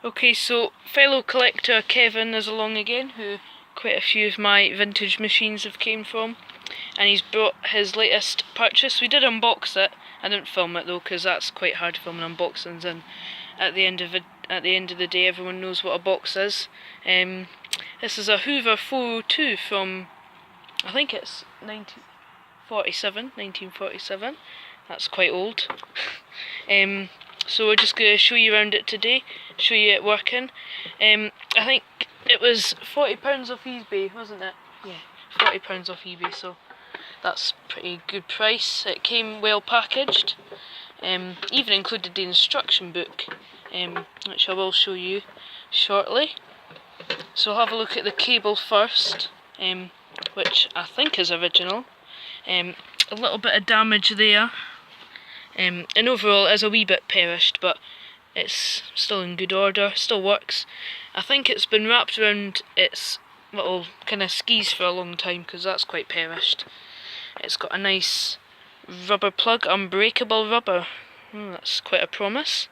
Okay, so fellow collector Kevin is along again, who quite a few of my vintage machines have came from, and he's brought his latest purchase. We did unbox it. I didn't film it though, because that's quite hard filming unboxings, and at the end of the day everyone knows what a box is. This is a Hoover 402 from, I think it's 1947. That's quite old. So we're just going to show you around it today, show you it working. I think it was £40 off eBay, wasn't it? Yeah, £40 off eBay, so that's pretty good price. It came well packaged, even included the instruction book, which I will show you shortly. So I'll have a look at the cable first, which I think is original. A little bit of damage there. And overall it is a wee bit perished, but it's still in good order, still works. I think it's been wrapped around its little kind of skis for a long time, because that's quite perished. It's got a nice rubber plug, unbreakable rubber. That's quite a promise.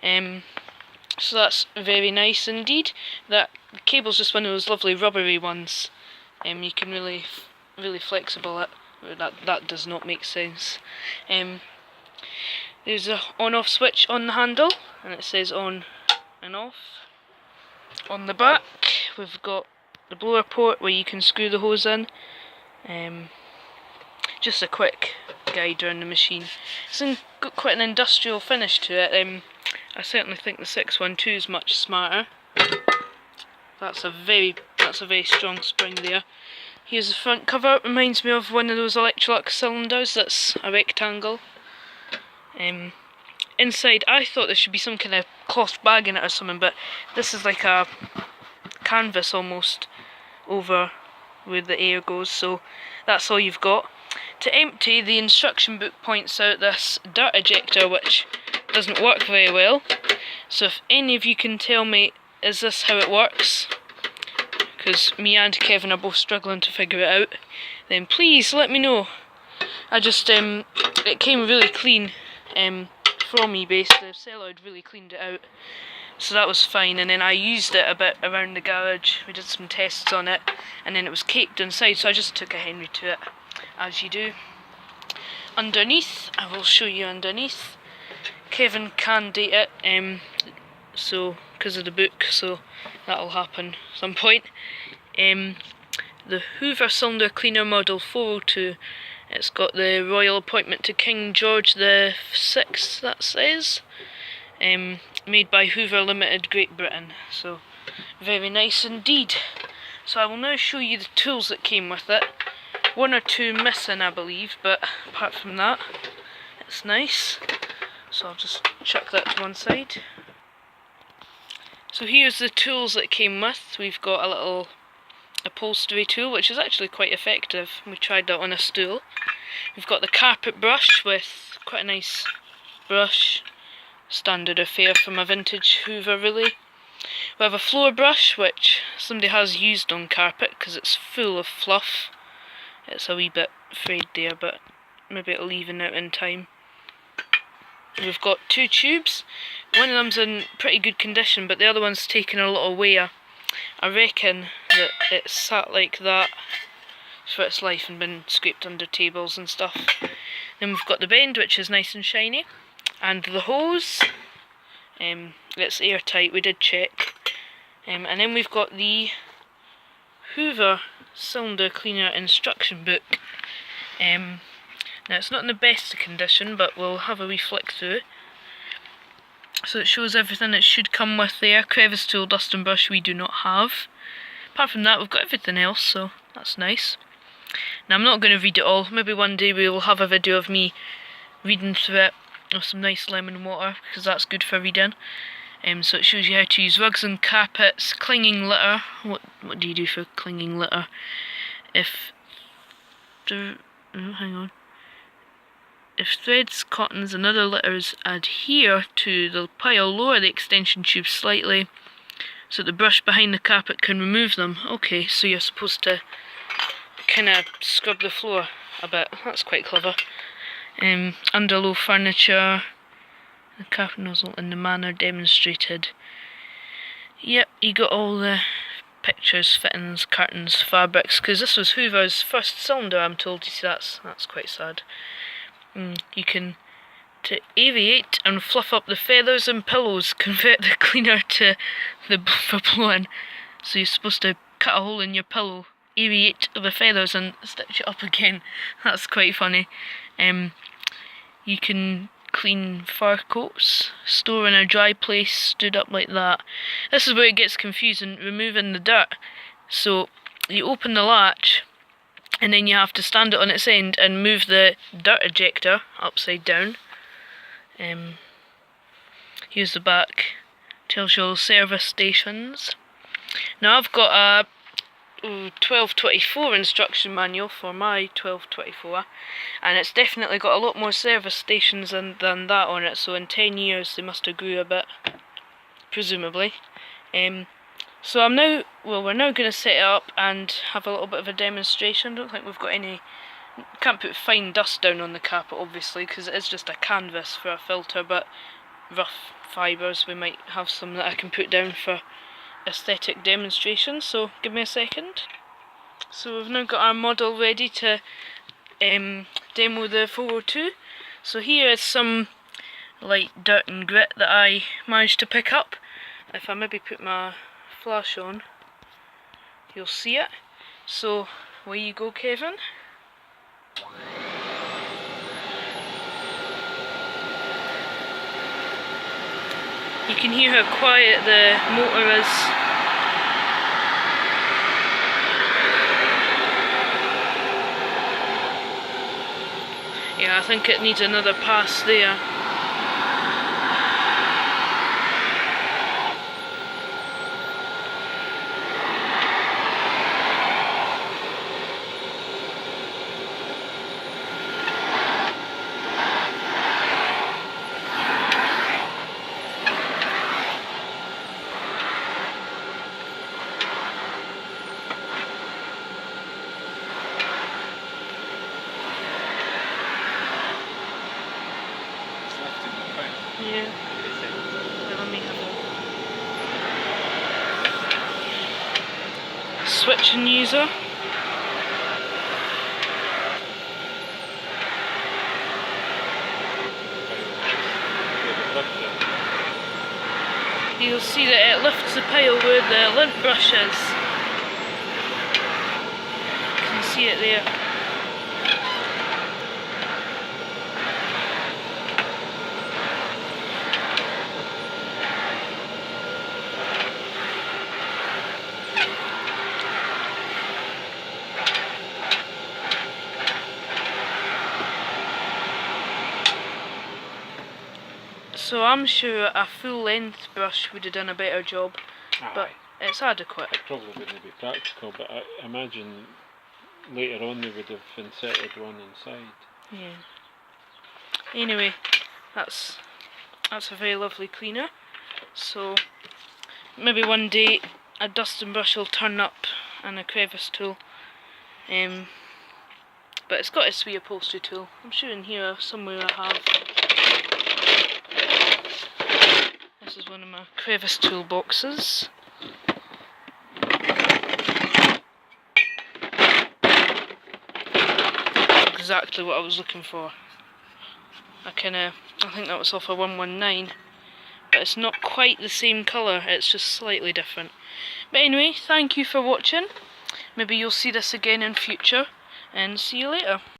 So that's very nice indeed. That cable's just one of those lovely rubbery ones. You can really flexible it. That does not make sense. There's a on-off switch on the handle, and it says on and off. On the back we've got the blower port where you can screw the hose in. Just a quick guide around the machine. It's got quite an industrial finish to it. I certainly think the 612 is much smarter. That's a very strong spring there. Here's the front cover. It reminds me of one of those Electrolux cylinders that's a rectangle. Inside, I thought there should be some kind of cloth bag in it or something, but this is like a canvas almost over where the air goes, so that's all you've got. To empty, the instruction book points out this dirt ejector, which doesn't work very well. So if any of you can tell me, is this how it works? Because me and Kevin are both struggling to figure it out, then please let me know. I just, it came really clean from eBay, so the seller had really cleaned it out, so that was fine. And then I used it a bit around the garage. We did some tests on it, and then it was caked inside, so I just took a Henry to it, as you do. Underneath, I will show you underneath. Kevin can date it, so because of the book, so that'll happen at some point. The Hoover cylinder cleaner model 402. It's got the royal appointment to King George the VI, that says. Made by Hoover Limited, Great Britain. So, very nice indeed. So I will now show you the tools that came with it. One or two missing, I believe, but apart from that, it's nice. So I'll just chuck that to one side. So here's the tools that came with. We've got a little upholstery tool, which is actually quite effective. We tried that on a stool. We've got the carpet brush with quite a nice brush, standard affair from a vintage Hoover really. We have a floor brush, which somebody has used on carpet because it's full of fluff. It's a wee bit frayed there, but maybe it'll even out in time. We've got two tubes. One of them's in pretty good condition, but the other one's taken a lot of wear. I reckon that it's sat like that for its life and been scraped under tables and stuff. Then we've got the bend, which is nice and shiny, and the hose. It's airtight, we did check. And then we've got the Hoover cylinder cleaner instruction book. Now it's not in the best condition, but we'll have a wee flick through it. So it shows everything it should come with there. Crevice tool, dust and brush we do not have. Apart from that, we've got everything else, so that's nice. Now I'm not going to read it all. Maybe one day we will have a video of me reading through it with some nice lemon water, because that's good for reading. So it shows you how to use rugs and carpets, clinging litter. What do you do for clinging litter? If threads, cottons and other litters adhere to the pile, lower the extension tube slightly so the brush behind the carpet can remove them. Okay, so you're supposed to kind of scrub the floor a bit. That's quite clever. Under low furniture, the carpet nozzle in the manner demonstrated. Yep, you got all the pictures, fittings, curtains, fabrics, because this was Hoover's first cylinder, I'm told. You see, that's quite sad. You can, to aviate and fluff up the feathers and pillows, convert the cleaner to for blowing. So you're supposed to cut a hole in your pillow, aviate the feathers and stitch it up again. That's quite funny. You can clean fur coats, store in a dry place, stood up like that. This is where it gets confusing, removing the dirt. So you open the latch and then you have to stand it on its end and move the dirt ejector upside down. Here's the back, tells you all service stations. Now I've got a 1224 instruction manual for my 1224, and it's definitely got a lot more service stations than that on it, so in 10 years they must have grew a bit, presumably. So we're now going to set it up and have a little bit of a demonstration. I don't think we've got any, can't put fine dust down on the carpet obviously because it is just a canvas for a filter, but rough fibres we might have some that I can put down for aesthetic demonstration, so give me a second. So we've now got our model ready to demo the 402. So here is some light dirt and grit that I managed to pick up. If I maybe put my flash on, you'll see it. So away you go, Kevin. You can hear how quiet the motor is. Yeah, I think it needs another pass there. Yeah. Let me have a switching user. You'll see that it lifts the pile where the lint brush is. You can see it there. So I'm sure a full length brush would have done a better job, but it's adequate. It probably wouldn't be practical, but I imagine later on they would have inserted one inside. Yeah. Anyway, that's a very lovely cleaner. So maybe one day a dusting brush will turn up and a crevice tool. But it's got its wee upholstery tool. I'm sure in here somewhere I have. This is one of my crevice tool boxes. Exactly what I was looking for. I think that was off a 119, but it's not quite the same colour, it's just slightly different. But anyway, thank you for watching. Maybe you'll see this again in future, and see you later.